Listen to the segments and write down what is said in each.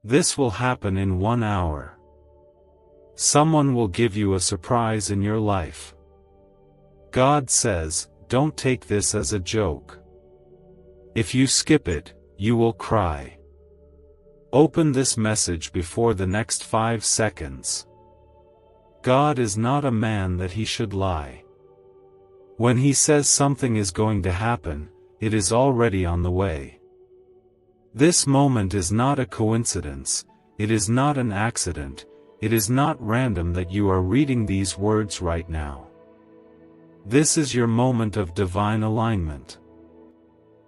This will happen in 1 hour. Someone will give you a surprise in your life. God says, don't take this as a joke. If you skip it, you will cry. Open this message before the next 5 seconds. God is not a man that he should lie. When he says something is going to happen, it is already on the way. This moment is not a coincidence, it is not an accident, it is not random that you are reading these words right now. This is your moment of divine alignment.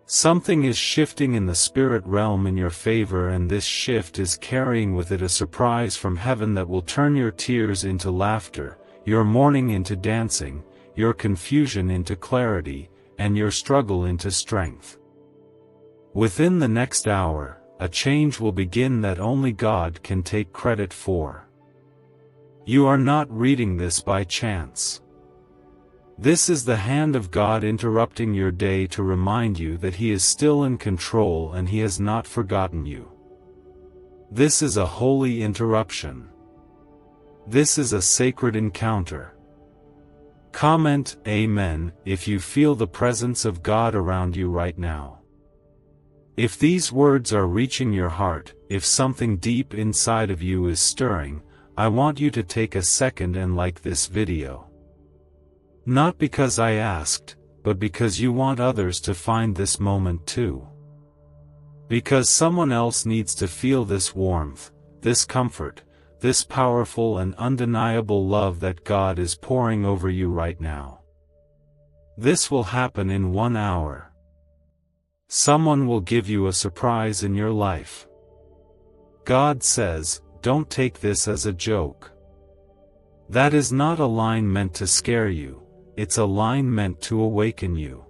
Something is shifting in the spirit realm in your favor, and this shift is carrying with it a surprise from heaven that will turn your tears into laughter, your mourning into dancing, your confusion into clarity, and your struggle into strength. Within the next hour, a change will begin that only God can take credit for. You are not reading this by chance. This is the hand of God interrupting your day to remind you that He is still in control and He has not forgotten you. This is a holy interruption. This is a sacred encounter. Comment Amen if you feel the presence of God around you right now. If these words are reaching your heart, if something deep inside of you is stirring, I want you to take a second and like this video. Not because I asked, but because you want others to find this moment too. Because someone else needs to feel this warmth, this comfort, this powerful and undeniable love that God is pouring over you right now. This will happen in 1 hour. Someone will give you a surprise in your life. God says, don't take this as a joke. That is not a line meant to scare you, it's a line meant to awaken you.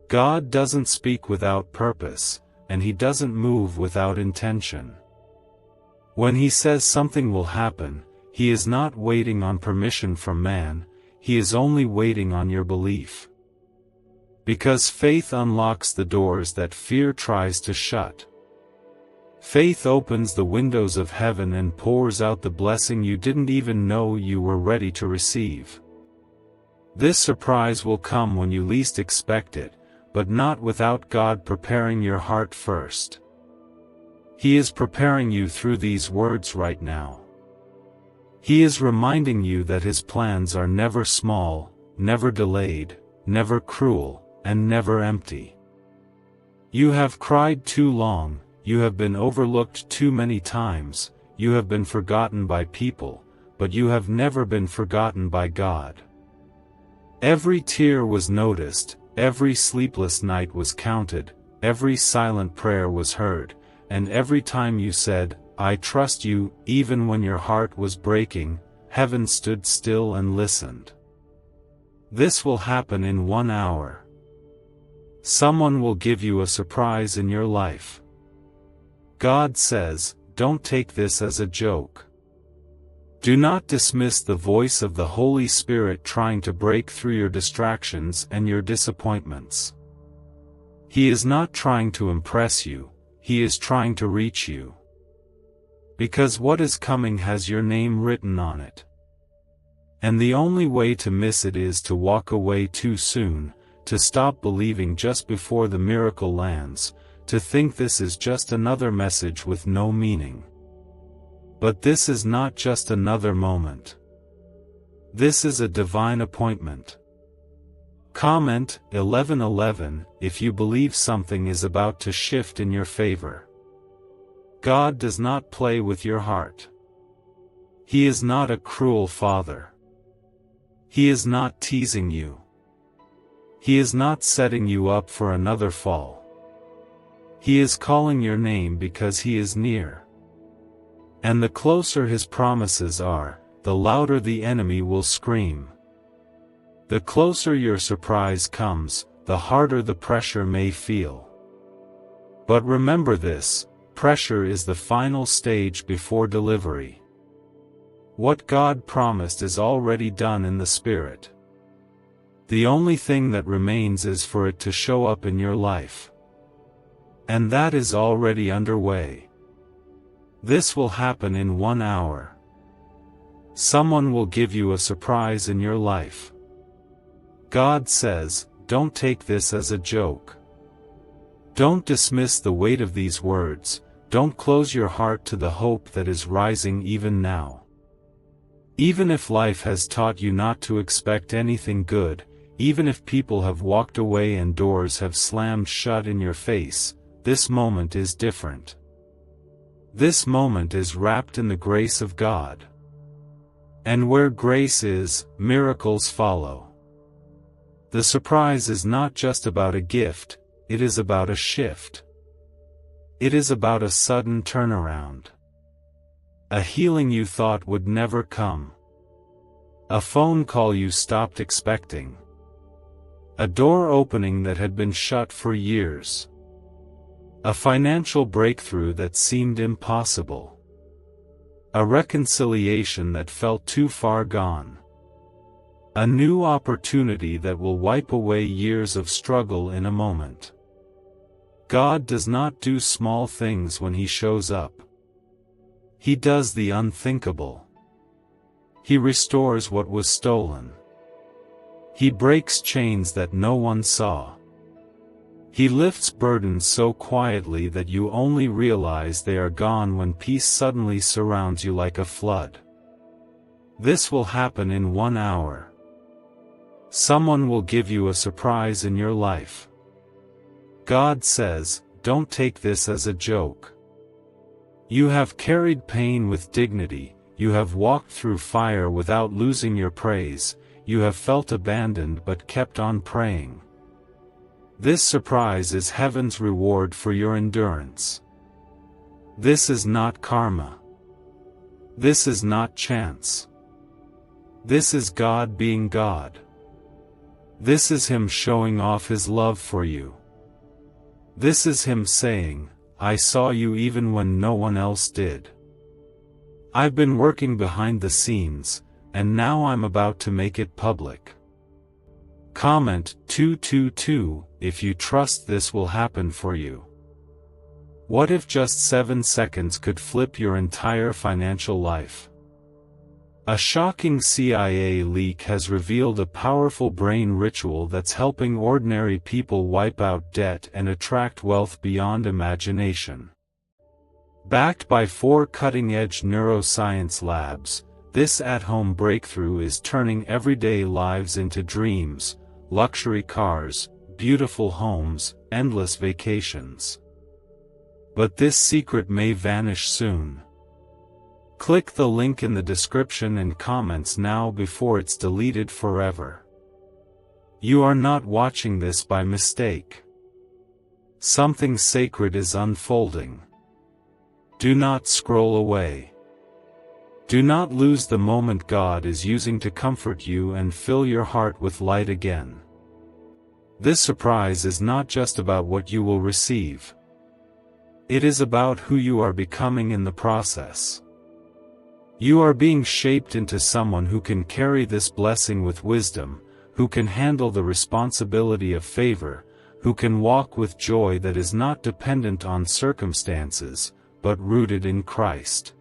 God doesn't speak without purpose, and He doesn't move without intention. When He says something will happen, He is not waiting on permission from man, He is only waiting on your belief. Because faith unlocks the doors that fear tries to shut. Faith opens the windows of heaven and pours out the blessing you didn't even know you were ready to receive. This surprise will come when you least expect it, but not without God preparing your heart first. He is preparing you through these words right now. He is reminding you that His plans are never small, never delayed, never cruel, and never empty. You have cried too long, you have been overlooked too many times, you have been forgotten by people, but you have never been forgotten by God. Every tear was noticed, every sleepless night was counted, every silent prayer was heard, and every time you said, I trust you, even when your heart was breaking, heaven stood still and listened. This will happen in 1 hour. Someone will give you a surprise in your life. God says, don't take this as a joke. Do not dismiss the voice of the Holy Spirit trying to break through your distractions and your disappointments. He is not trying to impress you, He is trying to reach you. Because what is coming has your name written on it. And the only way to miss it is to walk away too soon, to stop believing just before the miracle lands, to think this is just another message with no meaning. But this is not just another moment. This is a divine appointment. Comment 11:11 if you believe something is about to shift in your favor. God does not play with your heart. He is not a cruel father. He is not teasing you. He is not setting you up for another fall. He is calling your name because He is near. And the closer His promises are, the louder the enemy will scream. The closer your surprise comes, the harder the pressure may feel. But remember this, pressure is the final stage before delivery. What God promised is already done in the Spirit. The only thing that remains is for it to show up in your life. And that is already underway. This will happen in 1 hour. Someone will give you a surprise in your life. God says, don't take this as a joke. Don't dismiss the weight of these words, don't close your heart to the hope that is rising even now. Even if life has taught you not to expect anything good, even if people have walked away and doors have slammed shut in your face, this moment is different. This moment is wrapped in the grace of God. And where grace is, miracles follow. The surprise is not just about a gift, it is about a shift. It is about a sudden turnaround. A healing you thought would never come. A phone call you stopped expecting. A door opening that had been shut for years. A financial breakthrough that seemed impossible. A reconciliation that felt too far gone. A new opportunity that will wipe away years of struggle in a moment. God does not do small things when He shows up. He does the unthinkable. He restores what was stolen. He breaks chains that no one saw. He lifts burdens so quietly that you only realize they are gone when peace suddenly surrounds you like a flood. This will happen in 1 hour. Someone will give you a surprise in your life. God says, don't take this as a joke. You have carried pain with dignity, you have walked through fire without losing your praise, you have felt abandoned but kept on praying. This surprise is heaven's reward for your endurance. This is not karma. This is not chance. This is God being God. This is Him showing off His love for you. This is Him saying, I saw you even when no one else did. I've been working behind the scenes, and now I'm about to make it public. Comment 222 if you trust this will happen for you. What if just 7 seconds could flip your entire financial life? A shocking CIA leak has revealed a powerful brain ritual that's helping ordinary people wipe out debt and attract wealth beyond imagination. Backed by 4 cutting-edge neuroscience labs, this at-home breakthrough is turning everyday lives into dreams, luxury cars, beautiful homes, endless vacations. But this secret may vanish soon. Click the link in the description and comments now before it's deleted forever. You are not watching this by mistake. Something sacred is unfolding. Do not scroll away. Do not lose the moment God is using to comfort you and fill your heart with light again. This surprise is not just about what you will receive. It is about who you are becoming in the process. You are being shaped into someone who can carry this blessing with wisdom, who can handle the responsibility of favor, who can walk with joy that is not dependent on circumstances, but rooted in Christ.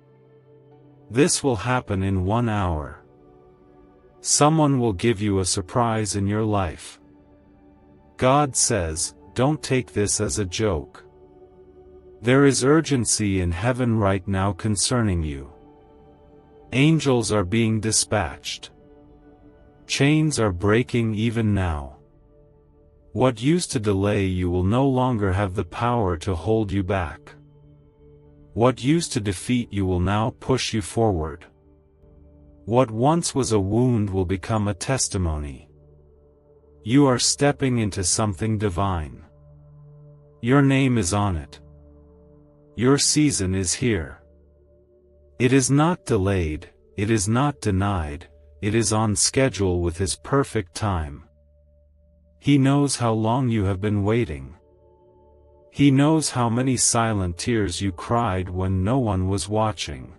This will happen in 1 hour. Someone will give you a surprise in your life. God says, don't take this as a joke. There is urgency in heaven right now concerning you. Angels are being dispatched. Chains are breaking even now. What used to delay you will no longer have the power to hold you back. What used to defeat you will now push you forward. What once was a wound will become a testimony. You are stepping into something divine. Your name is on it. Your season is here. It is not delayed, it is not denied, it is on schedule with His perfect time. He knows how long you have been waiting. He knows how many silent tears you cried when no one was watching.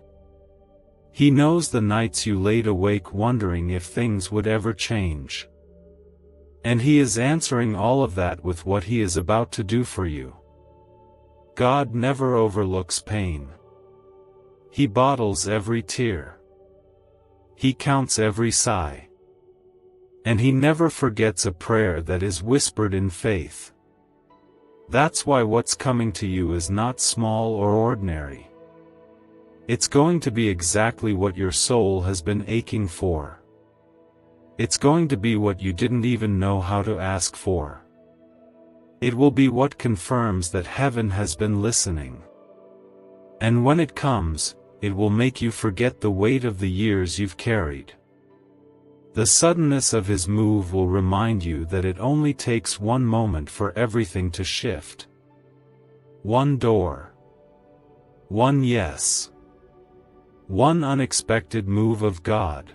He knows the nights you laid awake wondering if things would ever change. And He is answering all of that with what He is about to do for you. God never overlooks pain. He bottles every tear. He counts every sigh. And He never forgets a prayer that is whispered in faith. That's why what's coming to you is not small or ordinary. It's going to be exactly what your soul has been aching for. It's going to be what you didn't even know how to ask for. It will be what confirms that heaven has been listening. And when it comes, it will make you forget the weight of the years you've carried. The suddenness of His move will remind you that it only takes one moment for everything to shift. One door. One yes. One unexpected move of God.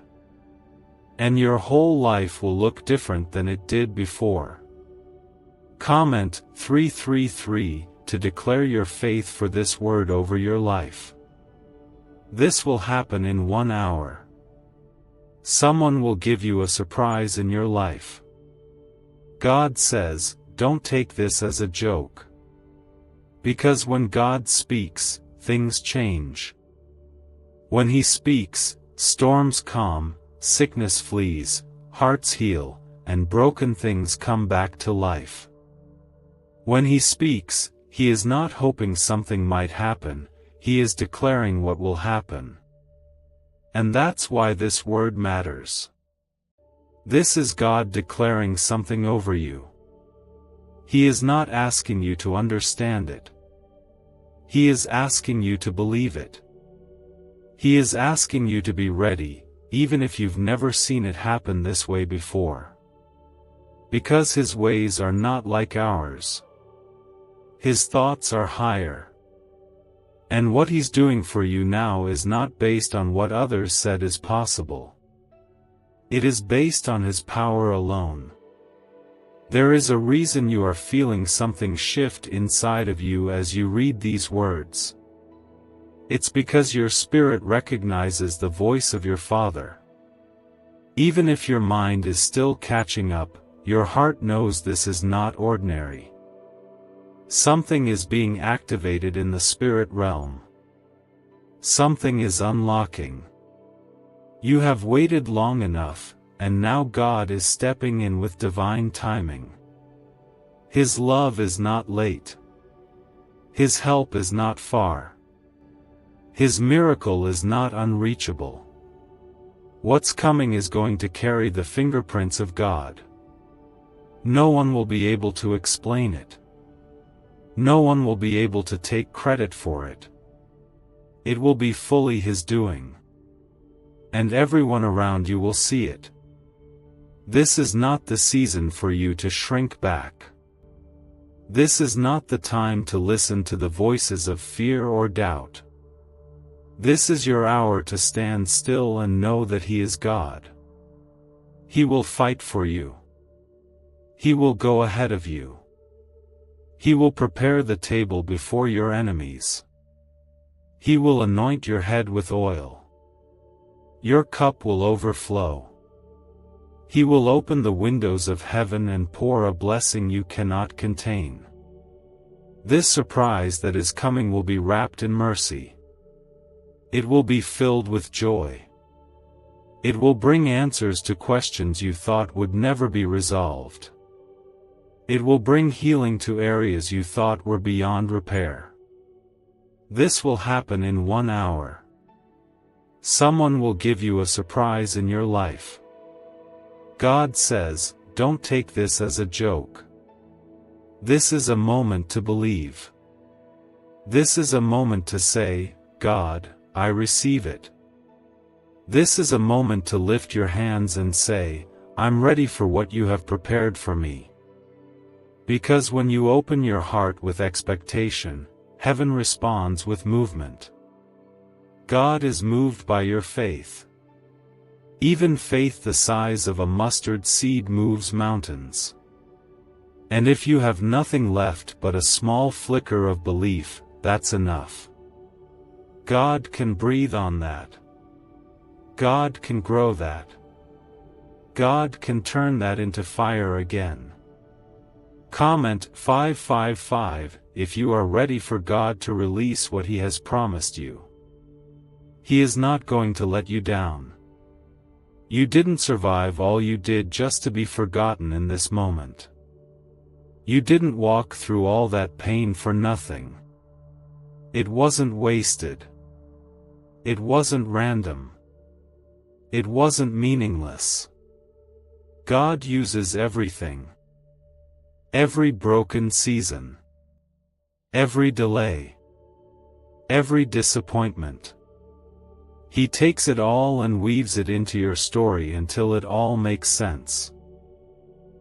And your whole life will look different than it did before. Comment 333 to declare your faith for this word over your life. This will happen in 1 hour. Someone will give you a surprise in your life. God says, don't take this as a joke. Because when God speaks, things change. When He speaks, storms calm, sickness flees, hearts heal, and broken things come back to life. When He speaks, He is not hoping something might happen, He is declaring what will happen. And that's why this word matters. This is God declaring something over you. He is not asking you to understand it. He is asking you to believe it. He is asking you to be ready, even if you've never seen it happen this way before. Because His ways are not like ours. His thoughts are higher. And what He's doing for you now is not based on what others said is possible. It is based on His power alone. There is a reason you are feeling something shift inside of you as you read these words. It's because your spirit recognizes the voice of your Father. Even if your mind is still catching up, your heart knows this is not ordinary. Something is being activated in the spirit realm. Something is unlocking. You have waited long enough, and now God is stepping in with divine timing. His love is not late. His help is not far. His miracle is not unreachable. What's coming is going to carry the fingerprints of God. No one will be able to explain it. No one will be able to take credit for it. It will be fully His doing. And everyone around you will see it. This is not the season for you to shrink back. This is not the time to listen to the voices of fear or doubt. This is your hour to stand still and know that He is God. He will fight for you. He will go ahead of you. He will prepare the table before your enemies. He will anoint your head with oil. Your cup will overflow. He will open the windows of heaven and pour a blessing you cannot contain. This surprise that is coming will be wrapped in mercy. It will be filled with joy. It will bring answers to questions you thought would never be resolved. It will bring healing to areas you thought were beyond repair. This will happen in 1 hour. Someone will give you a surprise in your life. God says, don't take this as a joke. This is a moment to believe. This is a moment to say, God, I receive it. This is a moment to lift your hands and say, I'm ready for what you have prepared for me. Because when you open your heart with expectation, heaven responds with movement. God is moved by your faith. Even faith the size of a mustard seed moves mountains. And if you have nothing left but a small flicker of belief, that's enough. God can breathe on that. God can grow that. God can turn that into fire again. Comment 555 if you are ready for God to release what He has promised you. He is not going to let you down. You didn't survive all you did just to be forgotten in this moment. You didn't walk through all that pain for nothing. It wasn't wasted. It wasn't random. It wasn't meaningless. God uses everything. Every broken season. Every delay. Every disappointment. He takes it all and weaves it into your story until it all makes sense.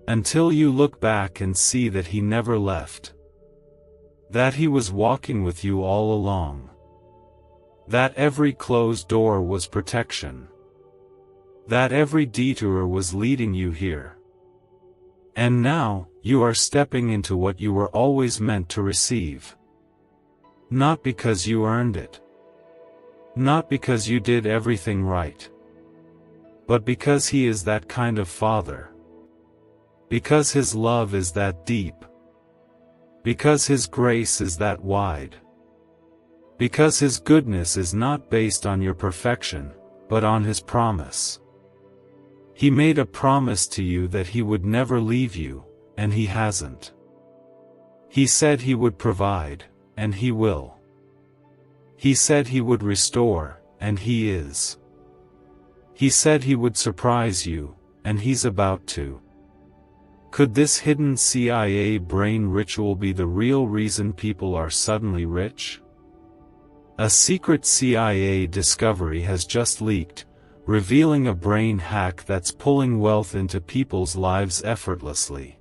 Until you look back and see that He never left. That He was walking with you all along. That every closed door was protection. That every detour was leading you here. And now, you are stepping into what you were always meant to receive. Not because you earned it. Not because you did everything right. But because He is that kind of Father. Because His love is that deep. Because His grace is that wide. Because His goodness is not based on your perfection, but on His promise. He made a promise to you that He would never leave you, and He hasn't. He said He would provide, and He will. He said He would restore, and He is. He said He would surprise you, and He's about to. Could this hidden CIA brain ritual be the real reason people are suddenly rich? A secret CIA discovery has just leaked, revealing a brain hack that's pulling wealth into people's lives effortlessly.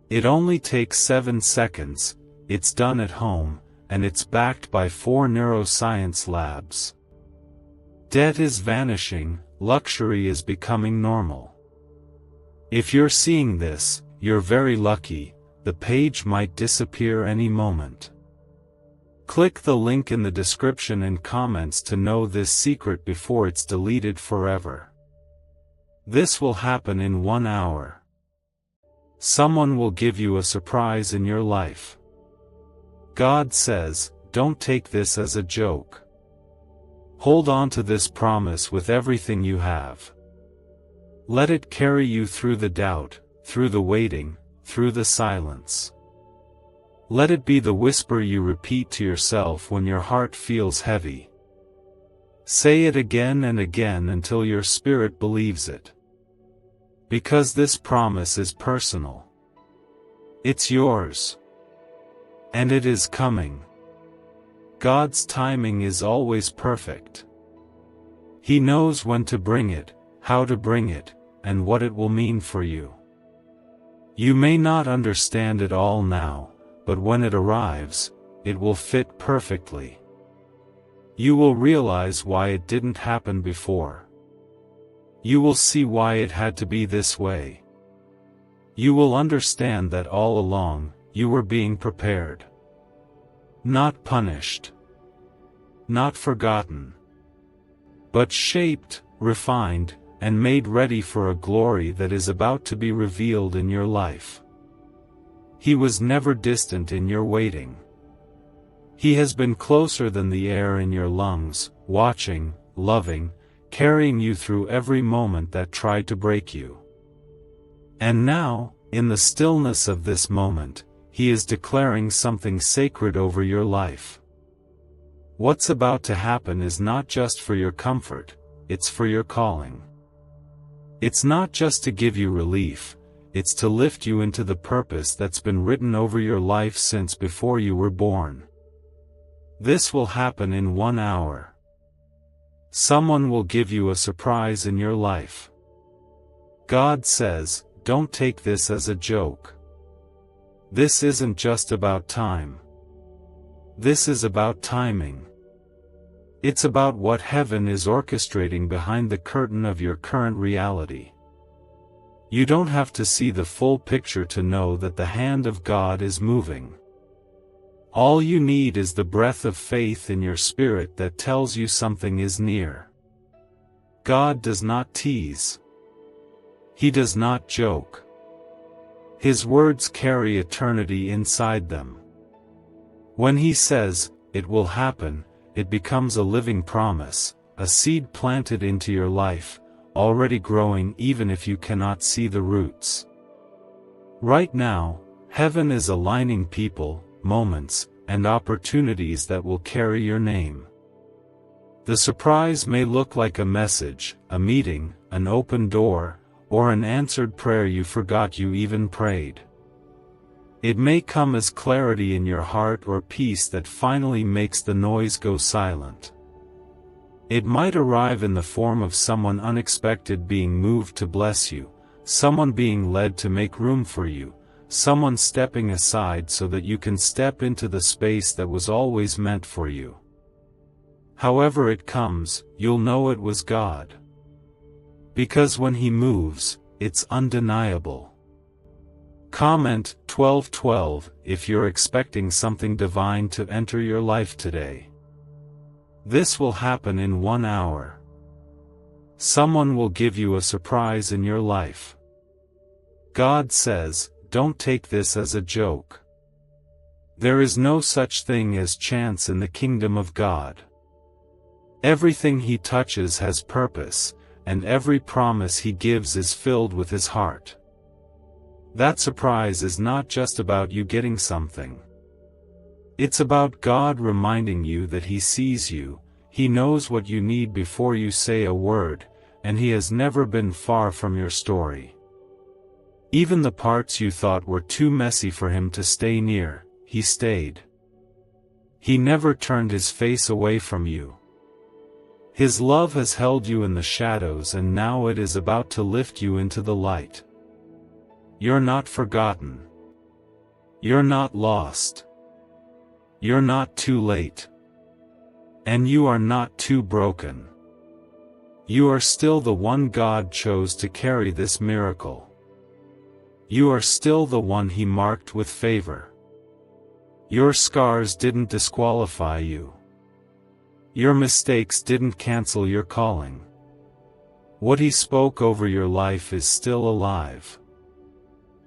It only takes 7 seconds, it's done at home, and it's backed by 4 neuroscience labs. Debt is vanishing, luxury is becoming normal. If you're seeing this, you're very lucky, the page might disappear any moment. Click the link in the description and comments to know this secret before it's deleted forever. This will happen in 1 hour. Someone will give you a surprise in your life. God says, don't take this as a joke. Hold on to this promise with everything you have. Let it carry you through the doubt, through the waiting, through the silence. Let it be the whisper you repeat to yourself when your heart feels heavy. Say it again and again until your spirit believes it. Because this promise is personal. It's yours. And it is coming. God's timing is always perfect. He knows when to bring it, how to bring it, and what it will mean for you. You may not understand it all now, but when it arrives, it will fit perfectly. You will realize why it didn't happen before. You will see why it had to be this way. You will understand that all along, you were being prepared. Not punished. Not forgotten. But shaped, refined, and made ready for a glory that is about to be revealed in your life. He was never distant in your waiting. He has been closer than the air in your lungs, watching, loving, carrying you through every moment that tried to break you. And now, in the stillness of this moment, He is declaring something sacred over your life. What's about to happen is not just for your comfort, it's for your calling. It's not just to give you relief, it's to lift you into the purpose that's been written over your life since before you were born. This will happen in 1 hour. Someone will give you a surprise in your life. God says, don't take this as a joke. This isn't just about time. This is about timing. It's about what heaven is orchestrating behind the curtain of your current reality. You don't have to see the full picture to know that the hand of God is moving. All you need is the breath of faith in your spirit that tells you something is near. God does not tease. He does not joke. His words carry eternity inside them. When He says, it will happen, it becomes a living promise, a seed planted into your life, already growing even if you cannot see the roots. Right now, heaven is aligning people, moments, and opportunities that will carry your name. The surprise may look like a message, a meeting, an open door, or an answered prayer you forgot you even prayed. It may come as clarity in your heart or peace that finally makes the noise go silent. It might arrive in the form of someone unexpected being moved to bless you, someone being led to make room for you, someone stepping aside so that you can step into the space that was always meant for you. However it comes, you'll know it was God. Because when He moves, it's undeniable. Comment 1212 if you're expecting something divine to enter your life today. This will happen in 1 hour. Someone will give you a surprise in your life. God says, don't take this as a joke. There is no such thing as chance in the kingdom of God. Everything He touches has purpose, and every promise He gives is filled with His heart. That surprise is not just about you getting something. It's about God reminding you that He sees you, He knows what you need before you say a word, and He has never been far from your story. Even the parts you thought were too messy for Him to stay near, He stayed. He never turned His face away from you. His love has held you in the shadows, and now it is about to lift you into the light. You're not forgotten. You're not lost. You're not too late. And you are not too broken. You are still the one God chose to carry this miracle. You are still the one He marked with favor. Your scars didn't disqualify you. Your mistakes didn't cancel your calling. What He spoke over your life is still alive.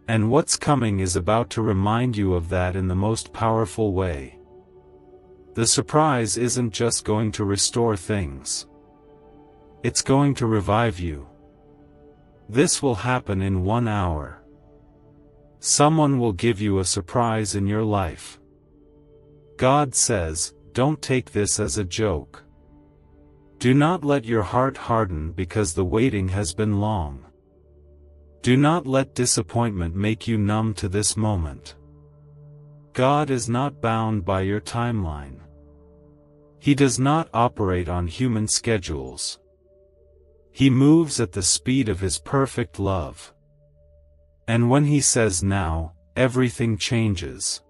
And what's coming is about to remind you of that in the most powerful way. The surprise isn't just going to restore things. It's going to revive you. This will happen in 1 hour. Someone will give you a surprise in your life. God says, don't take this as a joke. Do not let your heart harden because the waiting has been long. Do not let disappointment make you numb to this moment. God is not bound by your timeline. He does not operate on human schedules. He moves at the speed of His perfect love. And when He says now, everything changes.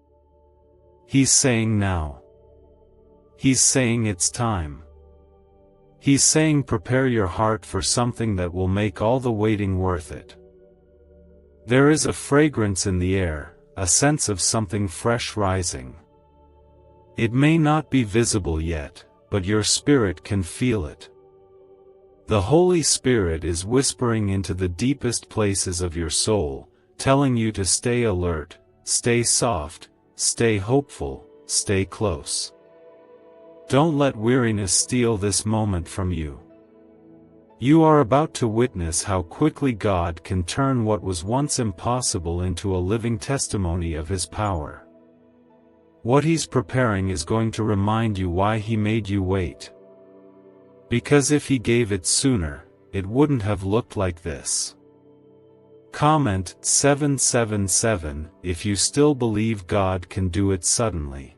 He's saying now. He's saying it's time. He's saying prepare your heart for something that will make all the waiting worth it. There is a fragrance in the air, a sense of something fresh rising. It may not be visible yet, but your spirit can feel it. The Holy Spirit is whispering into the deepest places of your soul, telling you to stay alert, stay soft, stay hopeful, stay close. Don't let weariness steal this moment from you. You are about to witness how quickly God can turn what was once impossible into a living testimony of His power. What He's preparing is going to remind you why He made you wait. Because if He gave it sooner, it wouldn't have looked like this. Comment 777 if you still believe God can do it suddenly.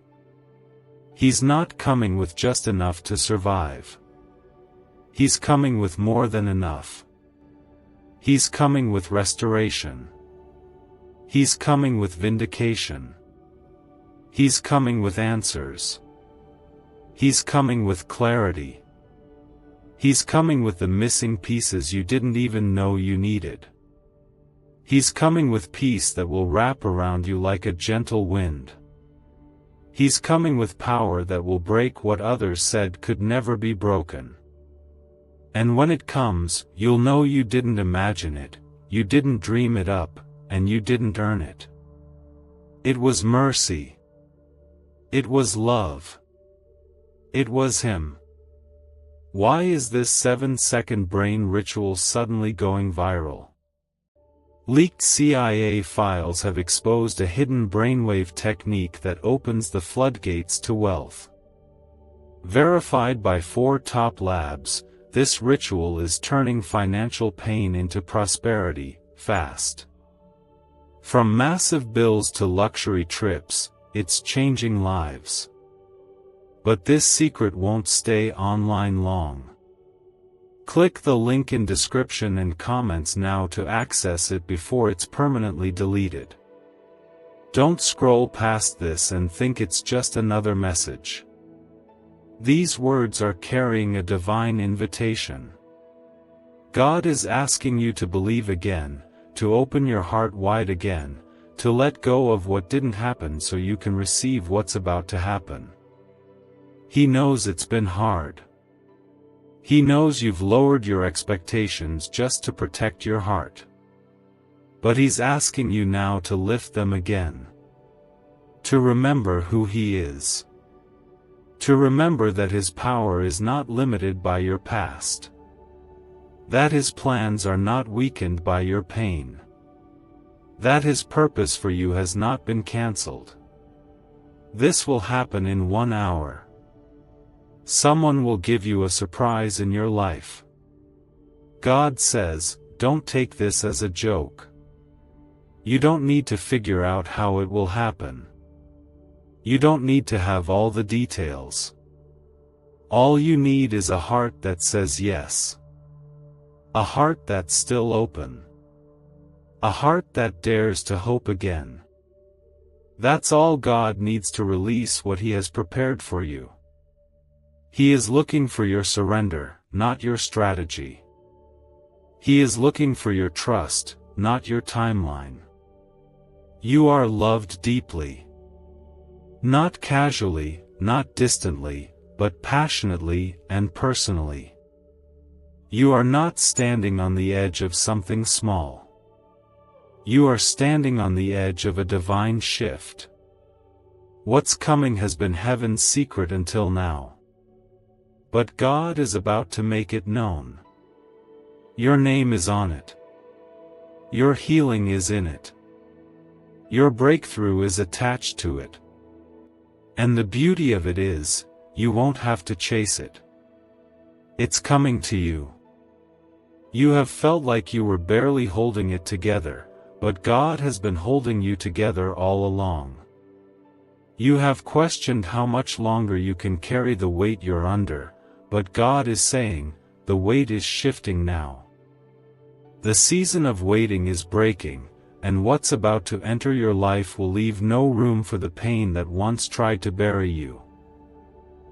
He's not coming with just enough to survive. He's coming with more than enough. He's coming with restoration. He's coming with vindication. He's coming with answers. He's coming with clarity. He's coming with the missing pieces you didn't even know you needed. He's coming with peace that will wrap around you like a gentle wind. He's coming with power that will break what others said could never be broken. And when it comes, you'll know you didn't imagine it, you didn't dream it up, and you didn't earn it. It was mercy. It was love. It was him. Why is this 7-second brain ritual suddenly going viral? Leaked CIA files have exposed a hidden brainwave technique that opens the floodgates to wealth. Verified by 4 top labs, this ritual is turning financial pain into prosperity, fast. From massive bills to luxury trips, it's changing lives. But this secret won't stay online long. Click the link in description and comments now to access it before it's permanently deleted. Don't scroll past this and think it's just another message. These words are carrying a divine invitation. God is asking you to believe again, to open your heart wide again, to let go of what didn't happen so you can receive what's about to happen. He knows it's been hard. He knows you've lowered your expectations just to protect your heart. But He's asking you now to lift them again. To remember who He is. To remember that His power is not limited by your past. That His plans are not weakened by your pain. That His purpose for you has not been cancelled. This will happen in 1 hour. Someone will give you a surprise in your life. God says, don't take this as a joke. You don't need to figure out how it will happen. You don't need to have all the details. All you need is a heart that says yes. A heart that's still open. A heart that dares to hope again. That's all God needs to release what He has prepared for you. He is looking for your surrender, not your strategy. He is looking for your trust, not your timeline. You are loved deeply. Not casually, not distantly, but passionately and personally. You are not standing on the edge of something small. You are standing on the edge of a divine shift. What's coming has been heaven's secret until now. But God is about to make it known. Your name is on it. Your healing is in it. Your breakthrough is attached to it. And the beauty of it is, you won't have to chase it. It's coming to you. You have felt like you were barely holding it together, but God has been holding you together all along. You have questioned how much longer you can carry the weight you're under, but God is saying, the weight is shifting now. The season of waiting is breaking, and what's about to enter your life will leave no room for the pain that once tried to bury you.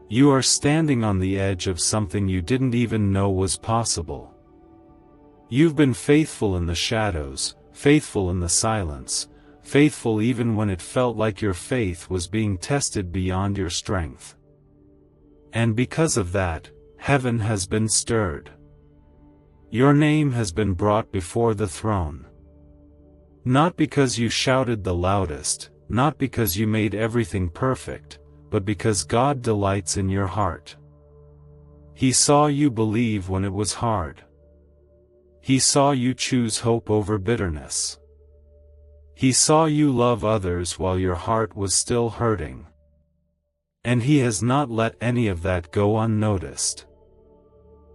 You are standing on the edge of something you didn't even know was possible. You've been faithful in the shadows, faithful in the silence, faithful even when it felt like your faith was being tested beyond your strength. And because of that, heaven has been stirred. Your name has been brought before the throne. Not because you shouted the loudest, not because you made everything perfect, but because God delights in your heart. He saw you believe when it was hard. He saw you choose hope over bitterness. He saw you love others while your heart was still hurting. And He has not let any of that go unnoticed.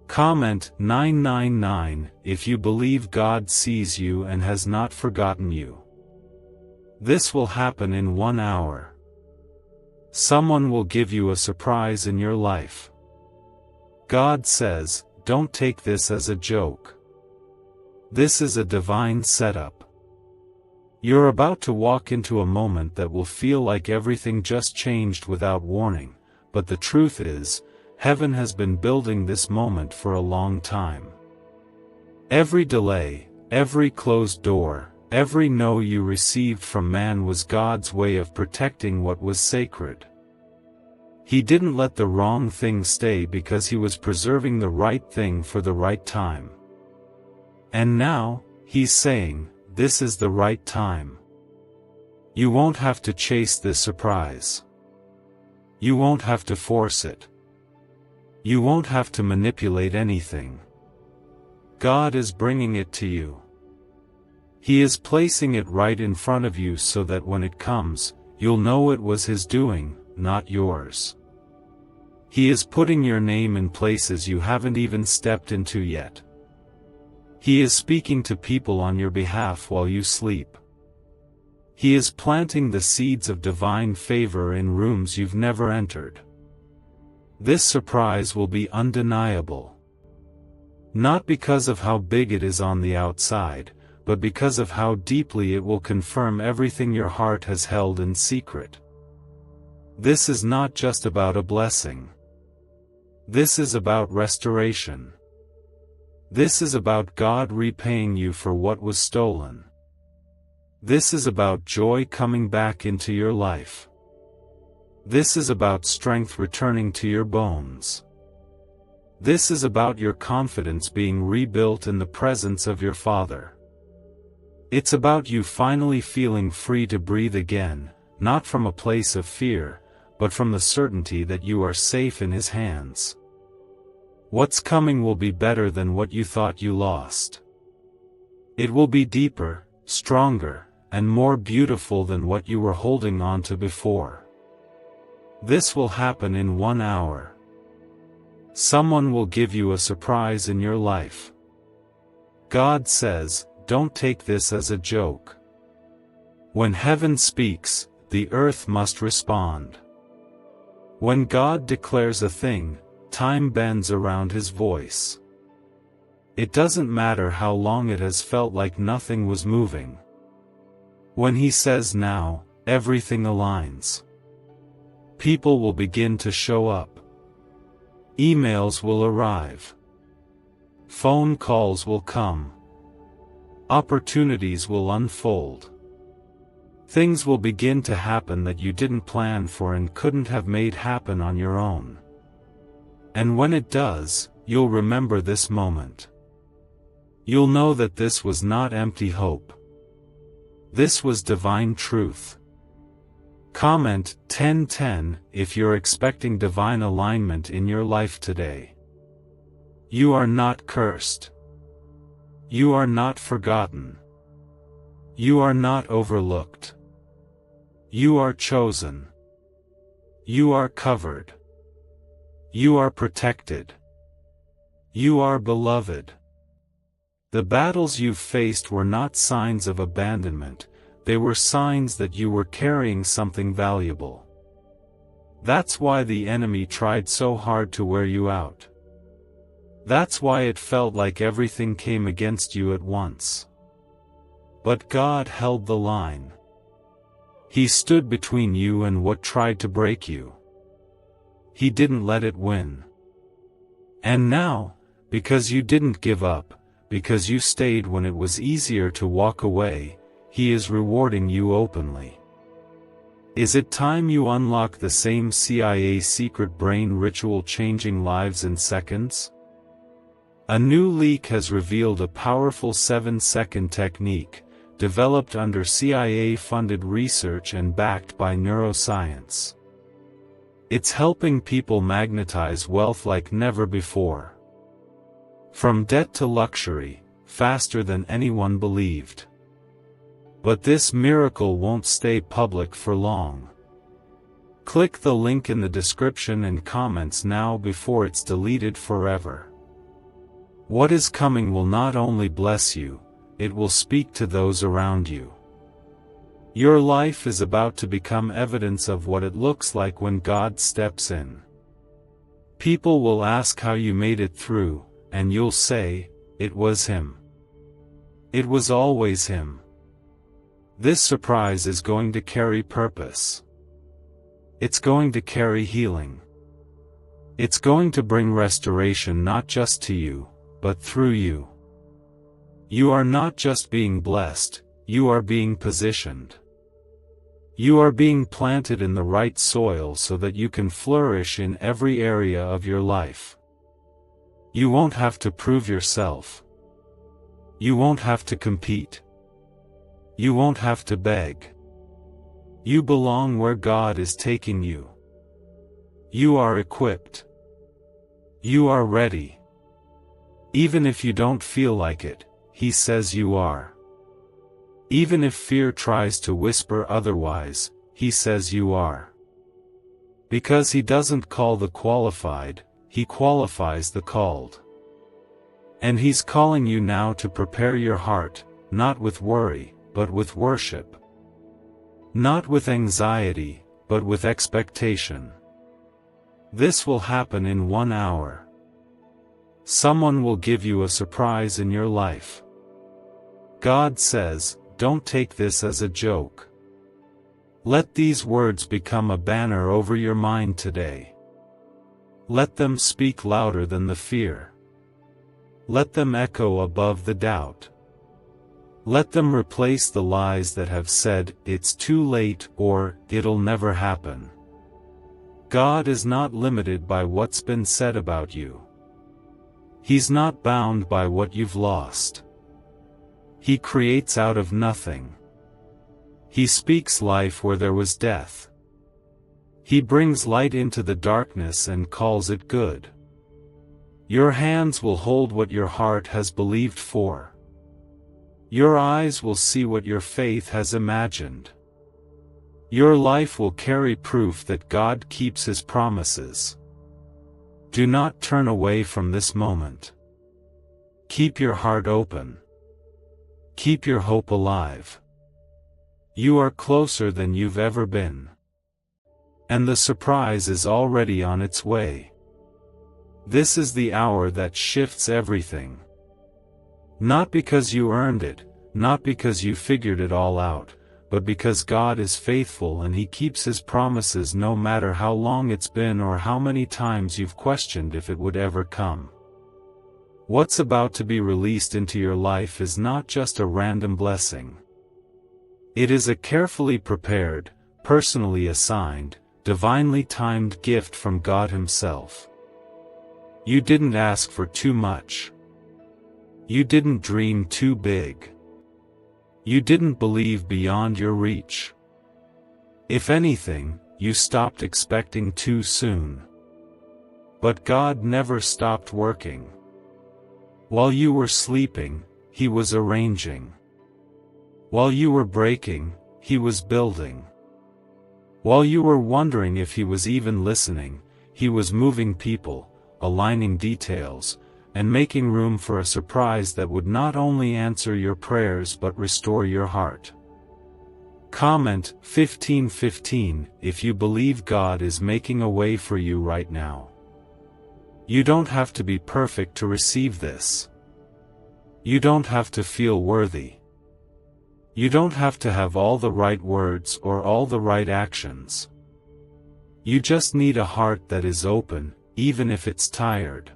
Comment 999 if you believe God sees you and has not forgotten you. This will happen in 1 hour. Someone will give you a surprise in your life. God says, don't take this as a joke. This is a divine setup. You're about to walk into a moment that will feel like everything just changed without warning, but the truth is, heaven has been building this moment for a long time. Every delay, every closed door, every no you received from man was God's way of protecting what was sacred. He didn't let the wrong thing stay because He was preserving the right thing for the right time. And now, He's saying, this is the right time. You won't have to chase this surprise. You won't have to force it. You won't have to manipulate anything. God is bringing it to you. He is placing it right in front of you so that when it comes, you'll know it was His doing, not yours. He is putting your name in places you haven't even stepped into yet. He is speaking to people on your behalf while you sleep. He is planting the seeds of divine favor in rooms you've never entered. This surprise will be undeniable. Not because of how big it is on the outside, but because of how deeply it will confirm everything your heart has held in secret. This is not just about a blessing. This is about restoration. This is about God repaying you for what was stolen. This is about joy coming back into your life. This is about strength returning to your bones. This is about your confidence being rebuilt in the presence of your Father. It's about you finally feeling free to breathe again, not from a place of fear, but from the certainty that you are safe in His hands. What's coming will be better than what you thought you lost. It will be deeper, stronger, and more beautiful than what you were holding on to before. This will happen in 1 hour. Someone will give you a surprise in your life. God says, don't take this as a joke. When heaven speaks, the earth must respond. When God declares a thing, time bends around His voice. It doesn't matter how long it has felt like nothing was moving. When He says now, everything aligns. People will begin to show up. Emails will arrive. Phone calls will come. Opportunities will unfold. Things will begin to happen that you didn't plan for and couldn't have made happen on your own. And when it does, you'll remember this moment. You'll know that this was not empty hope. This was divine truth. Comment 1010 if you're expecting divine alignment in your life today. You are not cursed. You are not forgotten. You are not overlooked. You are chosen. You are covered. You are protected. You are beloved. The battles you've faced were not signs of abandonment, they were signs that you were carrying something valuable. That's why the enemy tried so hard to wear you out. That's why it felt like everything came against you at once. But God held the line. He stood between you and what tried to break you. He didn't let it win. And now, because you didn't give up, because you stayed when it was easier to walk away, He is rewarding you openly. Is it time you unlock the same CIA secret brain ritual changing lives in seconds? A new leak has revealed a powerful 7-second technique, developed under CIA-funded research and backed by neuroscience. It's helping people magnetize wealth like never before. From debt to luxury, faster than anyone believed. But this miracle won't stay public for long. Click the link in the description and comments now before it's deleted forever. What is coming will not only bless you, it will speak to those around you. Your life is about to become evidence of what it looks like when God steps in. People will ask how you made it through, and you'll say, it was Him. It was always Him. This surprise is going to carry purpose. It's going to carry healing. It's going to bring restoration not just to you, but through you. You are not just being blessed, you are being positioned. You are being planted in the right soil so that you can flourish in every area of your life. You won't have to prove yourself. You won't have to compete. You won't have to beg. You belong where God is taking you. You are equipped. You are ready. Even if you don't feel like it, He says you are. Even if fear tries to whisper otherwise, He says you are. Because He doesn't call the qualified, He qualifies the called. And He's calling you now to prepare your heart, not with worry, but with worship. Not with anxiety, but with expectation. This will happen in 1 hour. Someone will give you a surprise in your life. God says, don't take this as a joke. Let these words become a banner over your mind today. Let them speak louder than the fear. Let them echo above the doubt. Let them replace the lies that have said, it's too late, or, it'll never happen. God is not limited by what's been said about you. He's not bound by what you've lost. He creates out of nothing. He speaks life where there was death. He brings light into the darkness and calls it good. Your hands will hold what your heart has believed for. Your eyes will see what your faith has imagined. Your life will carry proof that God keeps His promises. Do not turn away from this moment. Keep your heart open. Keep your hope alive. You are closer than you've ever been. And the surprise is already on its way. This is the hour that shifts everything. Not because you earned it, not because you figured it all out, but because God is faithful and He keeps His promises no matter how long it's been or how many times you've questioned if it would ever come. What's about to be released into your life is not just a random blessing. It is a carefully prepared, personally assigned, divinely timed gift from God Himself. You didn't ask for too much. You didn't dream too big. You didn't believe beyond your reach. If anything, you stopped expecting too soon. But God never stopped working. While you were sleeping, He was arranging. While you were breaking, He was building. While you were wondering if He was even listening, He was moving people, aligning details, and making room for a surprise that would not only answer your prayers but restore your heart. Comment 1515 if you believe God is making a way for you right now. You don't have to be perfect to receive this. You don't have to feel worthy. You don't have to have all the right words or all the right actions. You just need a heart that is open, even if it's tired.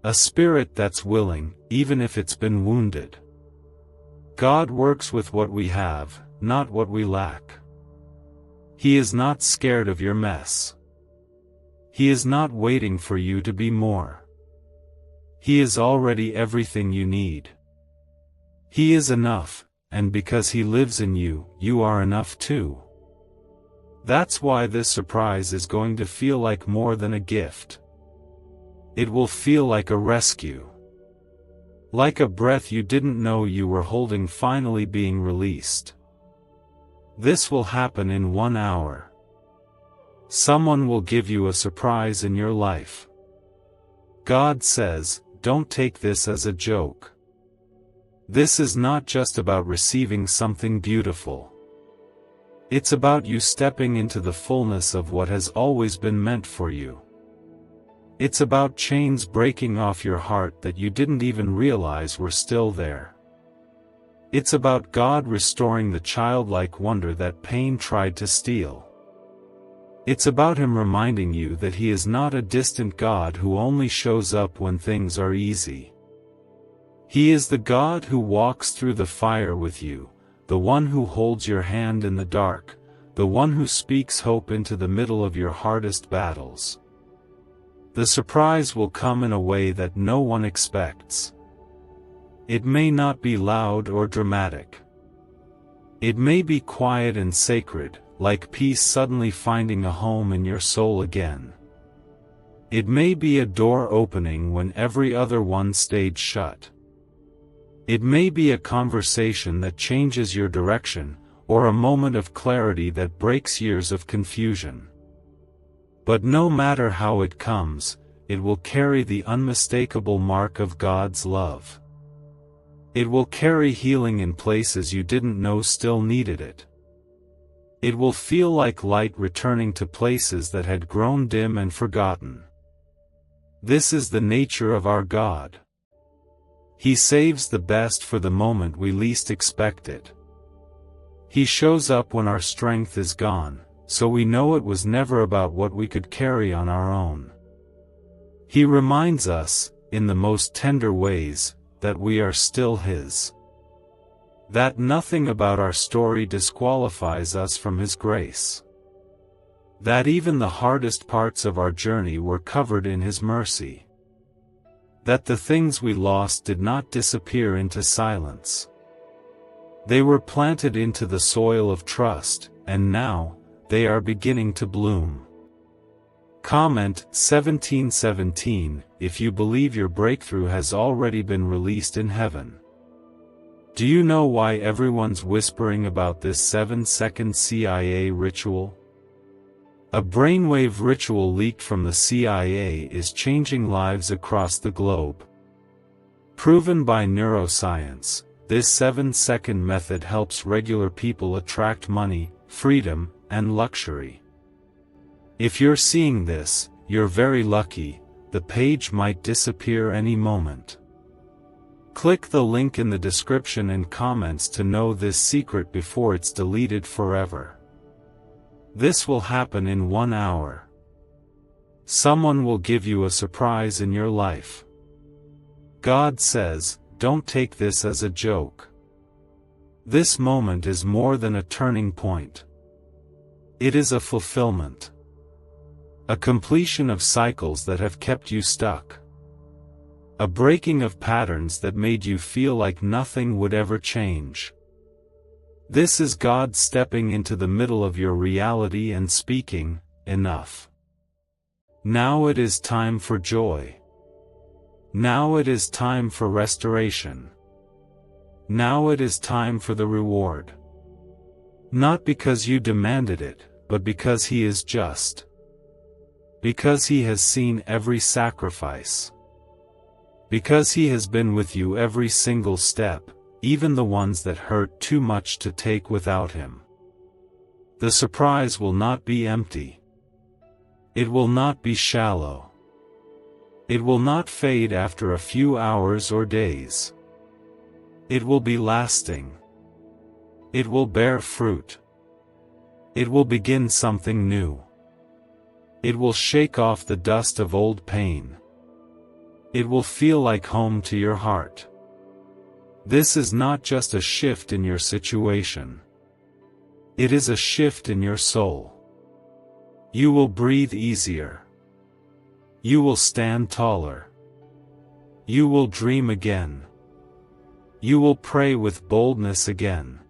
A spirit that's willing, even if it's been wounded. God works with what we have, not what we lack. He is not scared of your mess. He is not waiting for you to be more. He is already everything you need. He is enough, and because He lives in you, you are enough too. That's why this surprise is going to feel like more than a gift. It will feel like a rescue. Like a breath you didn't know you were holding finally being released. This will happen in 1 hour. Someone will give you a surprise in your life. God says, don't take this as a joke. This is not just about receiving something beautiful. It's about you stepping into the fullness of what has always been meant for you. It's about chains breaking off your heart that you didn't even realize were still there. It's about God restoring the childlike wonder that pain tried to steal. It's about Him reminding you that He is not a distant God who only shows up when things are easy. He is the God who walks through the fire with you, the one who holds your hand in the dark, the one who speaks hope into the middle of your hardest battles. The surprise will come in a way that no one expects. It may not be loud or dramatic. It may be quiet and sacred, like peace suddenly finding a home in your soul again. It may be a door opening when every other one stayed shut. It may be a conversation that changes your direction, or a moment of clarity that breaks years of confusion. But no matter how it comes, it will carry the unmistakable mark of God's love. It will carry healing in places you didn't know still needed it. It will feel like light returning to places that had grown dim and forgotten. This is the nature of our God. He saves the best for the moment we least expect it. He shows up when our strength is gone, so we know it was never about what we could carry on our own. He reminds us, in the most tender ways, that we are still His. That nothing about our story disqualifies us from His grace. That even the hardest parts of our journey were covered in His mercy. That the things we lost did not disappear into silence. They were planted into the soil of trust, and now, they are beginning to bloom. Comment 1717 if you believe your breakthrough has already been released in heaven. Do you know why everyone's whispering about this 7-second CIA ritual? A brainwave ritual leaked from the CIA is changing lives across the globe. Proven by neuroscience, this 7-second method helps regular people attract money, freedom, and luxury. If you're seeing this, you're very lucky. The page might disappear any moment. Click the link in the description and comments to know this secret before it's deleted forever. This will happen in 1 hour. Someone will give you a surprise in your life. God says, don't take this as a joke. This moment is more than a turning point. It is a fulfillment. A completion of cycles that have kept you stuck. A breaking of patterns that made you feel like nothing would ever change. This is God stepping into the middle of your reality and speaking, enough. Now it is time for joy. Now it is time for restoration. Now it is time for the reward. Not because you demanded it, but because He is just. Because He has seen every sacrifice. Because He has been with you every single step, even the ones that hurt too much to take without Him. The surprise will not be empty. It will not be shallow. It will not fade after a few hours or days. It will be lasting. It will bear fruit. It will begin something new. It will shake off the dust of old pain. It will feel like home to your heart. This is not just a shift in your situation. It is a shift in your soul. You will breathe easier. You will stand taller. You will dream again. You will pray with boldness again.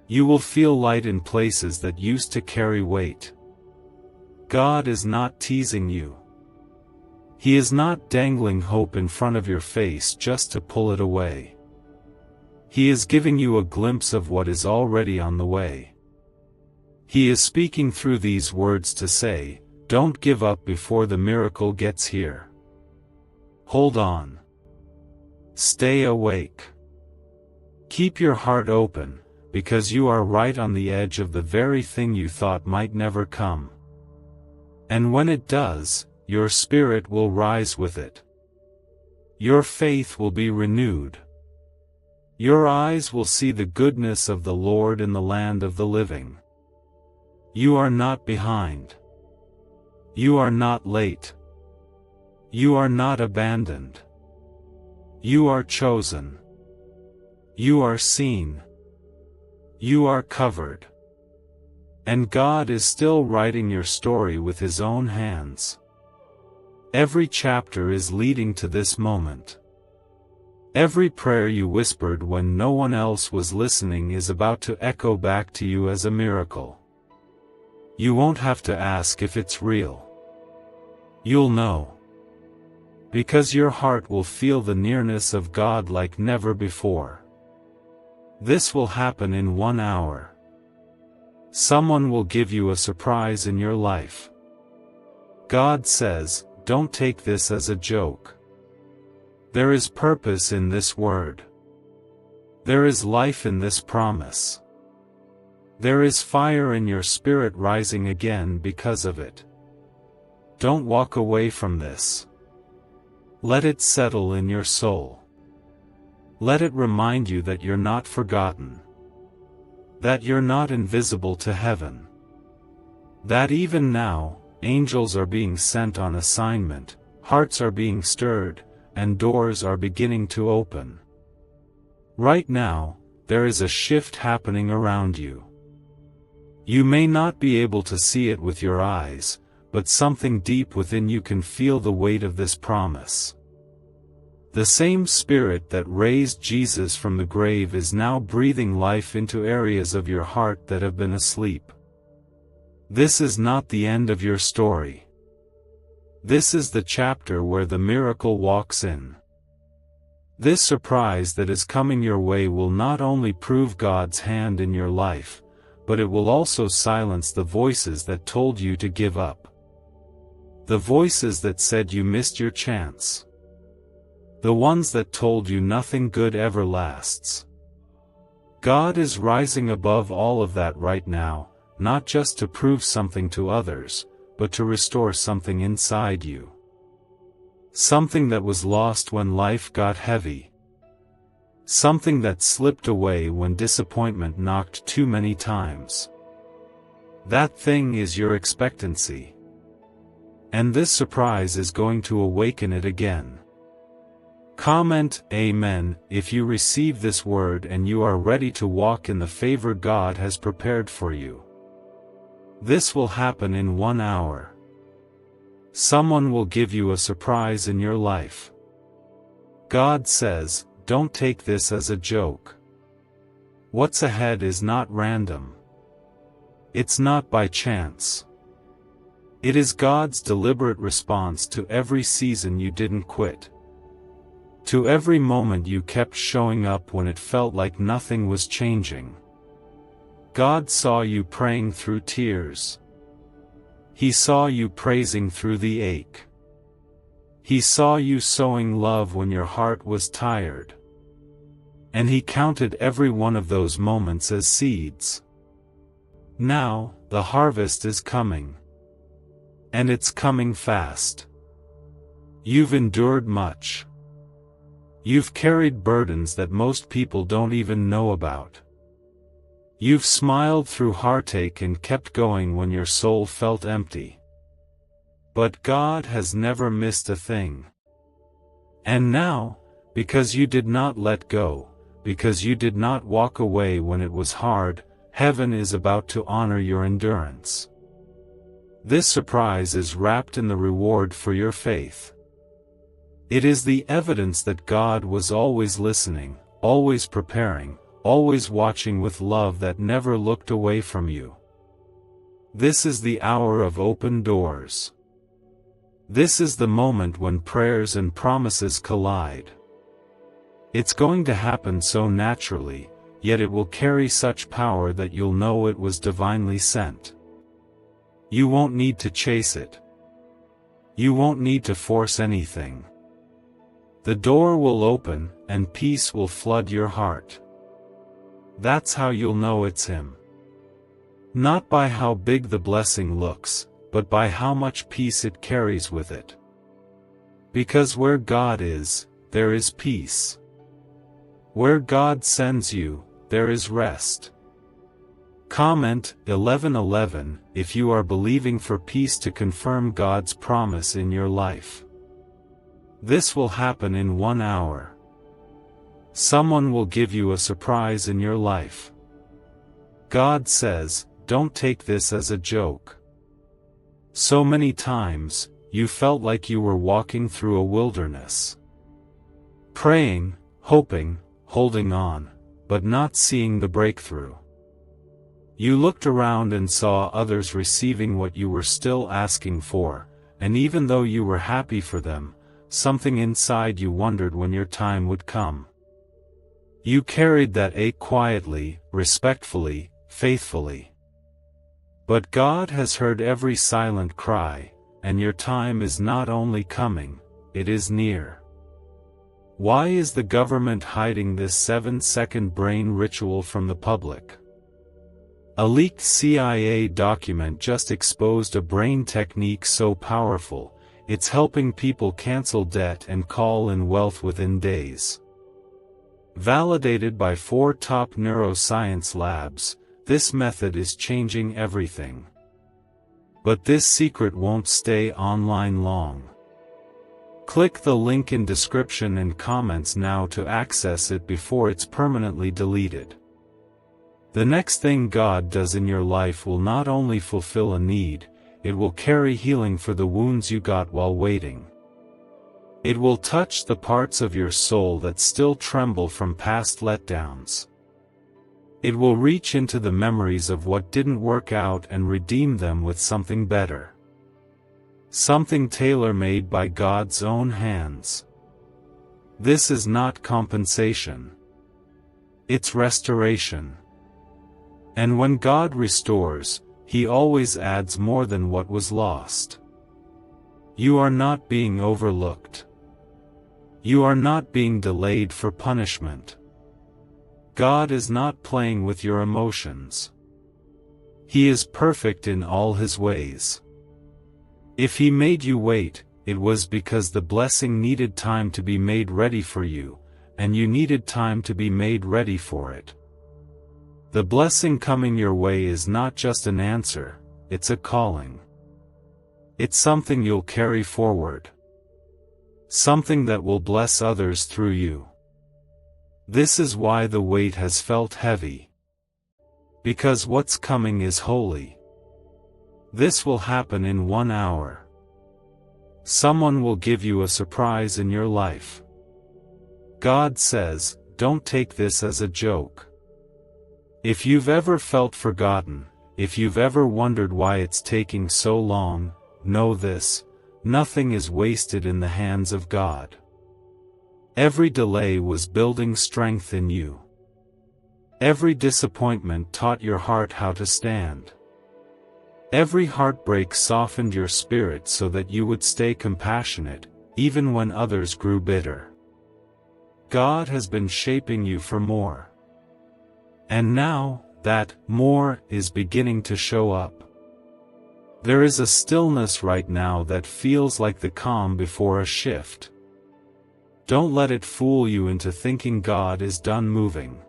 You will feel light in places that used to carry weight. God is not teasing you. He is not dangling hope in front of your face just to pull it away. He is giving you a glimpse of what is already on the way. He is speaking through these words to say, don't give up before the miracle gets here. Hold on. Stay awake. Keep your heart open, because you are right on the edge of the very thing you thought might never come. And when it does, your spirit will rise with it. Your faith will be renewed. Your eyes will see the goodness of the Lord in the land of the living. You are not behind. You are not late. You are not abandoned. You are chosen. You are seen. You are covered. And God is still writing your story with His own hands. Every chapter is leading to this moment. Every prayer you whispered when no one else was listening is about to echo back to you as a miracle. You won't have to ask if it's real. You'll know. Because your heart will feel the nearness of God like never before. This will happen in 1 hour. Someone will give you a surprise in your life. God says, don't take this as a joke. There is purpose in this word. There is life in this promise. There is fire in your spirit rising again because of it. Don't walk away from this. Let it settle in your soul. Let it remind you that you're not forgotten. That you're not invisible to heaven. That even now, angels are being sent on assignment, hearts are being stirred, and doors are beginning to open. Right now, there is a shift happening around you. You may not be able to see it with your eyes, but something deep within you can feel the weight of this promise. The same Spirit that raised Jesus from the grave is now breathing life into areas of your heart that have been asleep. This is not the end of your story. This is the chapter where the miracle walks in. This surprise that is coming your way will not only prove God's hand in your life, but it will also silence the voices that told you to give up. The voices that said you missed your chance. The ones that told you nothing good ever lasts. God is rising above all of that right now, not just to prove something to others, but to restore something inside you. Something that was lost when life got heavy. Something that slipped away when disappointment knocked too many times. That thing is your expectancy. And this surprise is going to awaken it again. Comment Amen if you receive this word and you are ready to walk in the favor God has prepared for you. This will happen in 1 hour. Someone will give you a surprise in your life. God says, don't take this as a joke. What's ahead is not random. It's not by chance. It is God's deliberate response to every season you didn't quit. To every moment you kept showing up when it felt like nothing was changing. God saw you praying through tears. He saw you praising through the ache. He saw you sowing love when your heart was tired. And He counted every one of those moments as seeds. Now, the harvest is coming. And it's coming fast. You've endured much. You've carried burdens that most people don't even know about. You've smiled through heartache and kept going when your soul felt empty. But God has never missed a thing. And now, because you did not let go, because you did not walk away when it was hard, heaven is about to honor your endurance. This surprise is wrapped in the reward for your faith. It is the evidence that God was always listening, always preparing, always watching with love that never looked away from you. This is the hour of open doors. This is the moment when prayers and promises collide. It's going to happen so naturally, yet it will carry such power that you'll know it was divinely sent. You won't need to chase it. You won't need to force anything. The door will open, and peace will flood your heart. That's how you'll know it's Him. Not by how big the blessing looks, but by how much peace it carries with it. Because where God is, there is peace. Where God sends you, there is rest. Comment 11:11 if you are believing for peace to confirm God's promise in your life. This will happen in 1 hour. Someone will give you a surprise in your life. God says, don't take this as a joke. So many times, you felt like you were walking through a wilderness. Praying, hoping, holding on, but not seeing the breakthrough. You looked around and saw others receiving what you were still asking for, and even though you were happy for them, something inside you wondered when your time would come. You carried that ache quietly, respectfully, faithfully. But God has heard every silent cry, and your time is not only coming, it is near. Why is the government hiding this 7-second brain ritual from the public? A leaked CIA document just exposed a brain technique so powerful, it's helping people cancel debt and call in wealth within days. Validated by 4 top neuroscience labs, this method is changing everything. But this secret won't stay online long. Click the link in description and comments now to access it before it's permanently deleted. The next thing God does in your life will not only fulfill a need, it will carry healing for the wounds you got while waiting. It will touch the parts of your soul that still tremble from past letdowns. It will reach into the memories of what didn't work out and redeem them with something better. Something tailor-made by God's own hands. This is not compensation. It's restoration. And when God restores, He always adds more than what was lost. You are not being overlooked. You are not being delayed for punishment. God is not playing with your emotions. He is perfect in all His ways. If He made you wait, it was because the blessing needed time to be made ready for you, and you needed time to be made ready for it. The blessing coming your way is not just an answer, it's a calling. It's something you'll carry forward. Something that will bless others through you. This is why the weight has felt heavy. Because what's coming is holy. This will happen in 1 hour. Someone will give you a surprise in your life. God says, don't take this as a joke. If you've ever felt forgotten, if you've ever wondered why it's taking so long, know this: nothing is wasted in the hands of God. Every delay was building strength in you. Every disappointment taught your heart how to stand. Every heartbreak softened your spirit so that you would stay compassionate, even when others grew bitter. God has been shaping you for more. And now, that more is beginning to show up. There is a stillness right now that feels like the calm before a shift. Don't let it fool you into thinking God is done moving.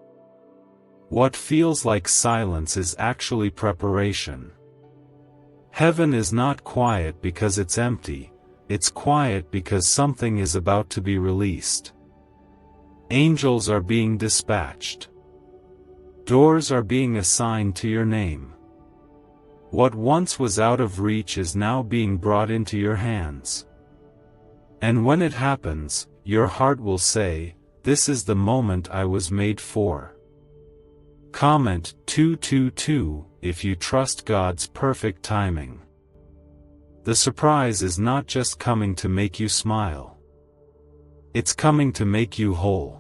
What feels like silence is actually preparation. Heaven is not quiet because it's empty, it's quiet because something is about to be released. Angels are being dispatched. Doors are being assigned to your name. What once was out of reach is now being brought into your hands. And when it happens, your heart will say, "This is the moment I was made for." Comment 222 if you trust God's perfect timing. The surprise is not just coming to make you smile. It's coming to make you whole.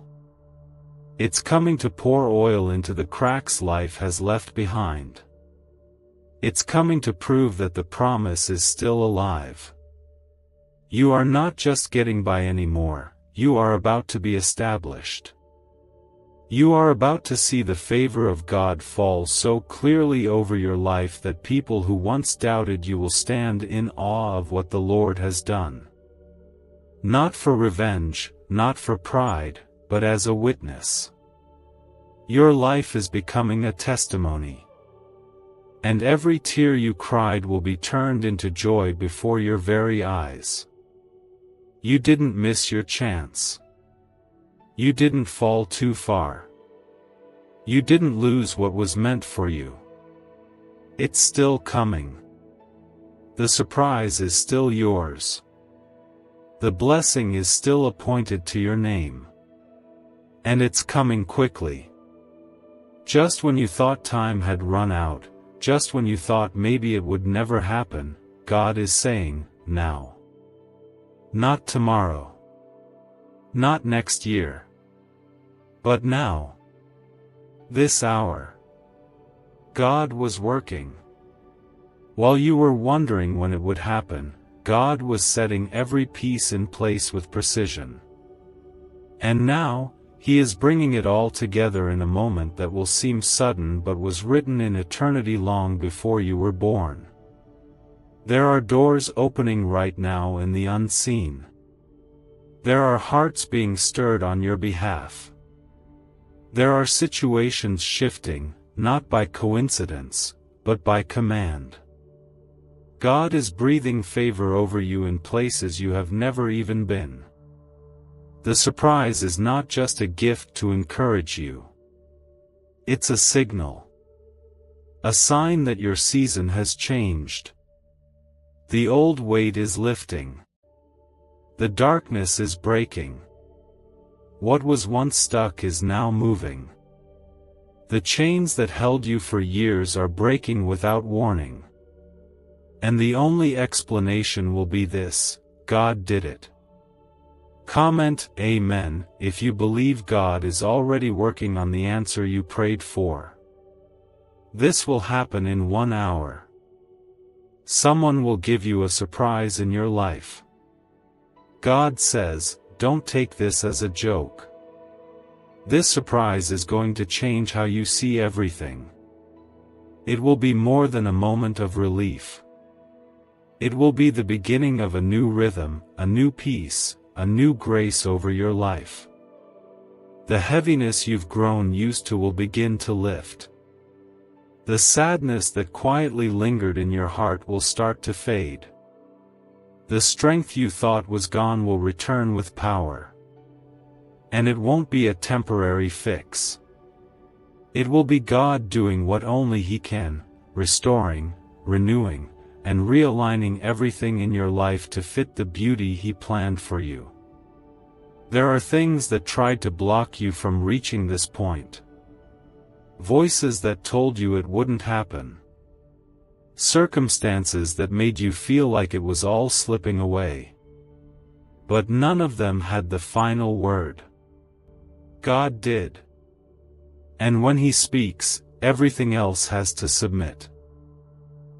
It's coming to pour oil into the cracks life has left behind. It's coming to prove that the promise is still alive. You are not just getting by anymore, you are about to be established. You are about to see the favor of God fall so clearly over your life that people who once doubted you will stand in awe of what the Lord has done. Not for revenge, not for pride, but as a witness. Your life is becoming a testimony. And every tear you cried will be turned into joy before your very eyes. You didn't miss your chance. You didn't fall too far. You didn't lose what was meant for you. It's still coming. The surprise is still yours. The blessing is still appointed to your name. And it's coming quickly. Just when you thought time had run out, just when you thought maybe it would never happen, God is saying, now. Not tomorrow. Not next year. But now. This hour. God was working. While you were wondering when it would happen, God was setting every piece in place with precision. And now, He is bringing it all together in a moment that will seem sudden but was written in eternity long before you were born. There are doors opening right now in the unseen. There are hearts being stirred on your behalf. There are situations shifting, not by coincidence, but by command. God is breathing favor over you in places you have never even been. The surprise is not just a gift to encourage you. It's a signal. A sign that your season has changed. The old weight is lifting. The darkness is breaking. What was once stuck is now moving. The chains that held you for years are breaking without warning. And the only explanation will be this: God did it. Comment Amen if you believe God is already working on the answer you prayed for. This will happen in 1 hour. Someone will give you a surprise in your life. God says, don't take this as a joke. This surprise is going to change how you see everything. It will be more than a moment of relief. It will be the beginning of a new rhythm, a new peace, a new grace over your life. The heaviness you've grown used to will begin to lift. The sadness that quietly lingered in your heart will start to fade. The strength you thought was gone will return with power. And it won't be a temporary fix. It will be God doing what only He can, restoring, renewing, and realigning everything in your life to fit the beauty He planned for you. There are things that tried to block you from reaching this point. Voices that told you it wouldn't happen. Circumstances that made you feel like it was all slipping away. But none of them had the final word. God did. And when He speaks, everything else has to submit.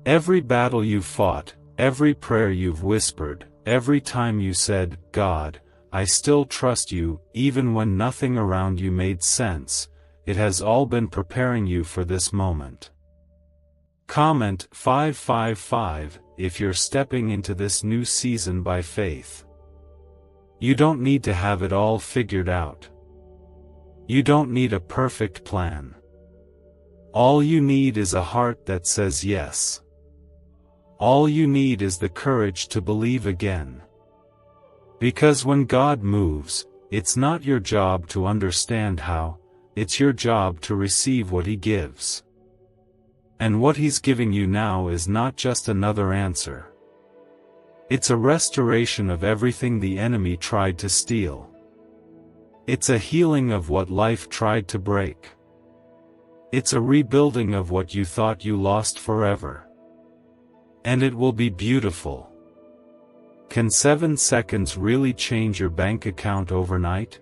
Every battle you've fought, every prayer you've whispered, every time you said, God, I still trust you, even when nothing around you made sense, it has all been preparing you for this moment. Comment 555 if you're stepping into this new season by faith. You don't need to have it all figured out. You don't need a perfect plan. All you need is a heart that says yes. All you need is the courage to believe again. Because when God moves, it's not your job to understand how, it's your job to receive what He gives. And what He's giving you now is not just another answer. It's a restoration of everything the enemy tried to steal. It's a healing of what life tried to break. It's a rebuilding of what you thought you lost forever. And it will be beautiful. Can 7 seconds really change your bank account overnight?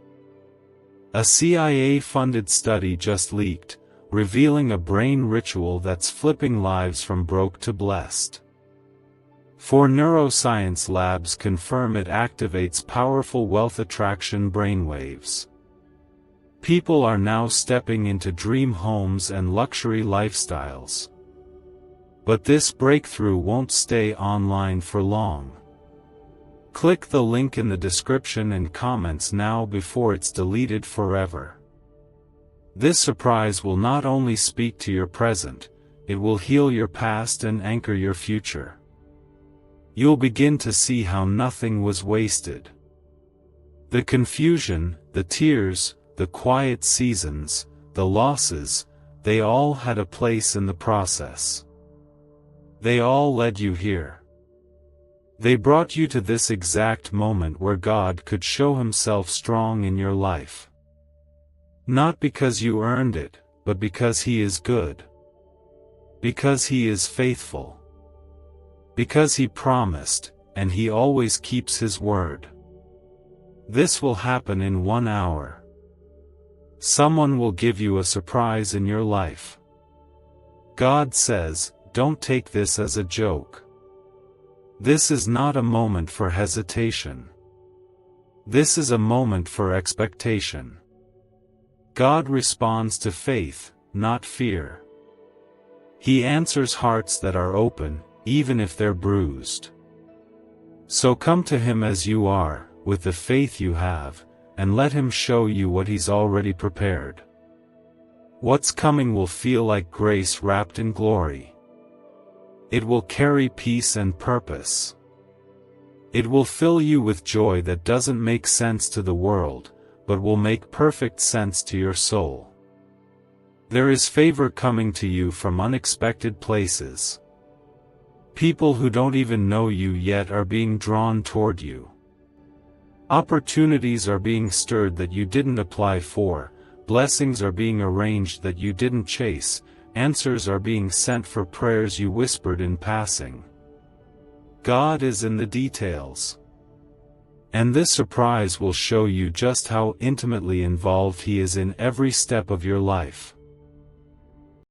A CIA-funded study just leaked, revealing a brain ritual that's flipping lives from broke to blessed. 4 neuroscience labs confirm it activates powerful wealth attraction brainwaves. People are now stepping into dream homes and luxury lifestyles. But this breakthrough won't stay online for long. Click the link in the description and comments now before it's deleted forever. This surprise will not only speak to your present, it will heal your past and anchor your future. You'll begin to see how nothing was wasted. The confusion, the tears, the quiet seasons, the losses, they all had a place in the process. They all led you here. They brought you to this exact moment where God could show Himself strong in your life. Not because you earned it, but because He is good. Because He is faithful. Because He promised, and He always keeps His word. This will happen in 1 hour. Someone will give you a surprise in your life. God says, don't take this as a joke. This is not a moment for hesitation. This is a moment for expectation. God responds to faith, not fear. He answers hearts that are open, even if they're bruised. So come to Him as you are, with the faith you have, and let Him show you what He's already prepared. What's coming will feel like grace wrapped in glory. It will carry peace and purpose. It will fill you with joy that doesn't make sense to the world, but will make perfect sense to your soul. There is favor coming to you from unexpected places. People who don't even know you yet are being drawn toward you. Opportunities are being stirred that you didn't apply for, blessings are being arranged that you didn't chase, answers are being sent for prayers you whispered in passing. God is in the details. And this surprise will show you just how intimately involved He is in every step of your life.